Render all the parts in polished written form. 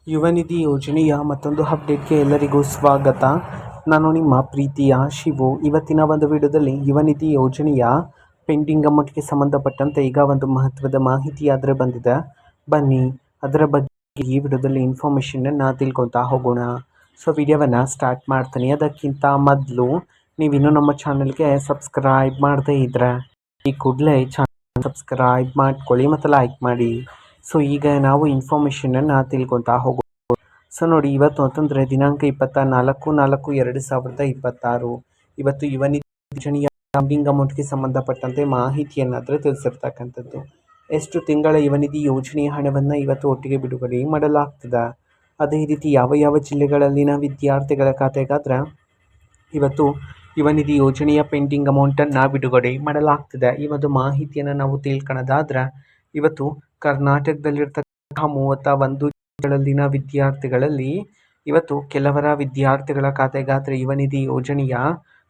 ಯುವ ನಿಧಿ ಯೋಜನೆಯ ಮತ್ತೊಂದು ಅಪ್ಡೇಟ್ಗೆ ಎಲ್ಲರಿಗೂ ಸ್ವಾಗತ. ನಾನು ನಿಮ್ಮ ಪ್ರೀತಿಯ ಶಿವು. ಇವತ್ತಿನ ಒಂದು ವಿಡಿಯೋದಲ್ಲಿ ಯುವ ನಿಧಿ ಯೋಜನೆಯ ಪೆಂಡಿಂಗ್ ಅಮೌಂಟ್ಗೆ ಸಂಬಂಧಪಟ್ಟಂತೆ ಈಗ ಒಂದು ಮಹತ್ವದ ಮಾಹಿತಿ ಆದರೆ ಬಂದಿದೆ. ಬನ್ನಿ ಅದರ ಬಗ್ಗೆ ಈ ವಿಡಿಯೋದಲ್ಲಿ ಇನ್ಫಾರ್ಮೇಷನನ್ನು ತಿಳ್ಕೊತಾ ಹೋಗೋಣ. ಸೊ ವಿಡಿಯೋವನ್ನು ಸ್ಟಾರ್ಟ್ ಮಾಡ್ತೀನಿ. ಅದಕ್ಕಿಂತ ಮೊದಲು ನೀವಿನ್ನೂ ನಮ್ಮ ಚಾನಲ್ಗೆ ಸಬ್ಸ್ಕ್ರೈಬ್ ಮಾಡದೇ ಇದ್ದರೆ ಈ ಕೂಡಲೇ ಚಾನಲ್ ಸಬ್ಸ್ಕ್ರೈಬ್ ಮಾಡ್ಕೊಳ್ಳಿ ಮತ್ತು ಲೈಕ್ ಮಾಡಿ. ಸೊ ಈಗ ನಾವು ಇನ್ಫಾರ್ಮೇಷನನ್ನು ತಿಳ್ಕೊತಾ ಹೋಗೋಣ. ಸೊ ನೋಡಿ, ಇವತ್ತು ಅಂತಂದರೆ ದಿನಾಂಕ 24/4/2026 ಇವತ್ತು ಯುವ ನಿಧಿ ಯೋಜನೆಯ ಪೆಂಡಿಂಗ್ ಅಮೌಂಟ್ಗೆ ಸಂಬಂಧಪಟ್ಟಂತೆ ಮಾಹಿತಿಯನ್ನಾದರೆ ತಿಳಿಸಿರ್ತಕ್ಕಂಥದ್ದು. ಎಷ್ಟು ತಿಂಗಳ ಯುವ ನಿಧಿ ಯೋಜನೆಯ ಹಣವನ್ನು ಇವತ್ತು ಒಟ್ಟಿಗೆ ಬಿಡುಗಡೆ ಮಾಡಲಾಗ್ತದೆ. ಅದೇ ರೀತಿ ಯಾವ ಯಾವ ಜಿಲ್ಲೆಗಳಲ್ಲಿನ ವಿದ್ಯಾರ್ಥಿಗಳ ಖಾತೆಗಾದರೆ ಇವತ್ತು ಯುವ ನಿಧಿ ಯೋಜನೆಯ ಪೆಂಡಿಂಗ್ ಅಮೌಂಟನ್ನು ಬಿಡುಗಡೆ ಮಾಡಲಾಗ್ತದೆ. ಈ ಒಂದು ಮಾಹಿತಿಯನ್ನು ನಾವು ತಿಳ್ಕೊಳ್ಳೋದಾದ್ರೆ, ಇವತ್ತು ಕರ್ನಾಟಕದಲ್ಲಿರ್ತಕ್ಕಂತಹ 31 ಜಿಲ್ಲೆಗಳಲ್ಲಿನ ವಿದ್ಯಾರ್ಥಿಗಳಲ್ಲಿ ಇವತ್ತು ಕೆಲವರ ವಿದ್ಯಾರ್ಥಿಗಳ ಖಾತೆಗಾದರೆ ಯುವ ನಿಧಿ ಯೋಜನೆಯ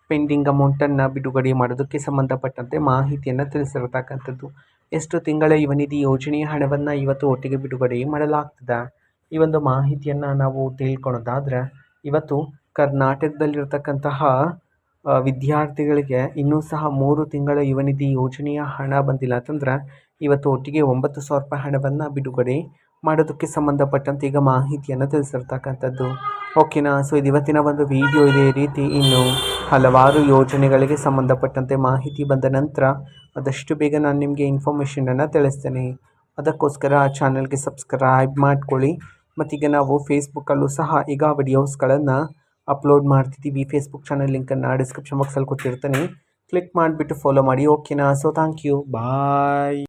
ಪೆಂಡಿಂಗ್ ಅಮೌಂಟನ್ನು ಬಿಡುಗಡೆ ಮಾಡೋದಕ್ಕೆ ಸಂಬಂಧಪಟ್ಟಂತೆ ಮಾಹಿತಿಯನ್ನು ತಿಳಿಸಿರ್ತಕ್ಕಂಥದ್ದು. ಎಷ್ಟು ತಿಂಗಳ ಯುವ ನಿಧಿ ಯೋಜನೆಯ ಹಣವನ್ನು ಇವತ್ತು ಒಟ್ಟಿಗೆ ಬಿಡುಗಡೆ ಮಾಡಲಾಗ್ತದೆ. ಈ ಒಂದು ಮಾಹಿತಿಯನ್ನು ನಾವು ತಿಳ್ಕೊಳ್ಳೋದಾದ್ರೆ, ಇವತ್ತು ಕರ್ನಾಟಕದಲ್ಲಿರ್ತಕ್ಕಂತಹ ವಿದ್ಯಾರ್ಥಿಗಳಿಗೆ ಇನ್ನೂ ಸಹ 3 ತಿಂಗಳ ಯುವ ನಿಧಿ ಯೋಜನೆಯ ಹಣ ಬಂದಿಲ್ಲ ಅಂತಂದ್ರೆ ಇವತ್ತು ಒಟ್ಟಿಗೆ 9,000 ರೂಪಾಯಿ ಹಣವನ್ನು ಬಿಡುಗಡೆ ಮಾಡೋದಕ್ಕೆ ಸಂಬಂಧಪಟ್ಟಂತೆ ಈಗ ಮಾಹಿತಿಯನ್ನು ತಿಳಿಸಿರ್ತಕ್ಕಂಥದ್ದು. ಓಕೆನಾ. ಸೊ ಇದು ಇವತ್ತಿನ ಒಂದು ವಿಡಿಯೋ. ಇದೇ ರೀತಿ ಇನ್ನು ಹಲವಾರು ಯೋಜನೆಗಳಿಗೆ ಸಂಬಂಧಪಟ್ಟಂತೆ ಮಾಹಿತಿ ಬಂದ ನಂತರ ಆದಷ್ಟು ಬೇಗ ನಾನು ನಿಮಗೆ ಇನ್ಫಾರ್ಮೇಷನನ್ನು ತಿಳಿಸ್ತೇನೆ. ಅದಕ್ಕೋಸ್ಕರ ಆ ಚಾನಲ್ಗೆ ಸಬ್ಸ್ಕ್ರೈಬ್ ಮಾಡ್ಕೊಳ್ಳಿ. ಮತ್ತೀಗ ನಾವು ಫೇಸ್ಬುಕ್ಕಲ್ಲೂ ಸಹ ಈಗ ವಿಡಿಯೋಸ್ಗಳನ್ನು ಅಪ್ಲೋಡ್ ಮಾಡ್ತಿದ್ದೀವಿ. ಫೇಸ್ಬುಕ್ ಚಾನಲ್ ಲಿಂಕನ್ನು ಡಿಸ್ಕ್ರಿಪ್ಷನ್ ಬಾಕ್ಸಲ್ಲಿ ಕೊಟ್ಟಿರ್ತೀನಿ. ಕ್ಲಿಕ್ ಮಾಡಿಬಿಟ್ಟು ಫಾಲೋ ಮಾಡಿ. ಓಕೆನಾ. So thank you. ಬಾಯ್.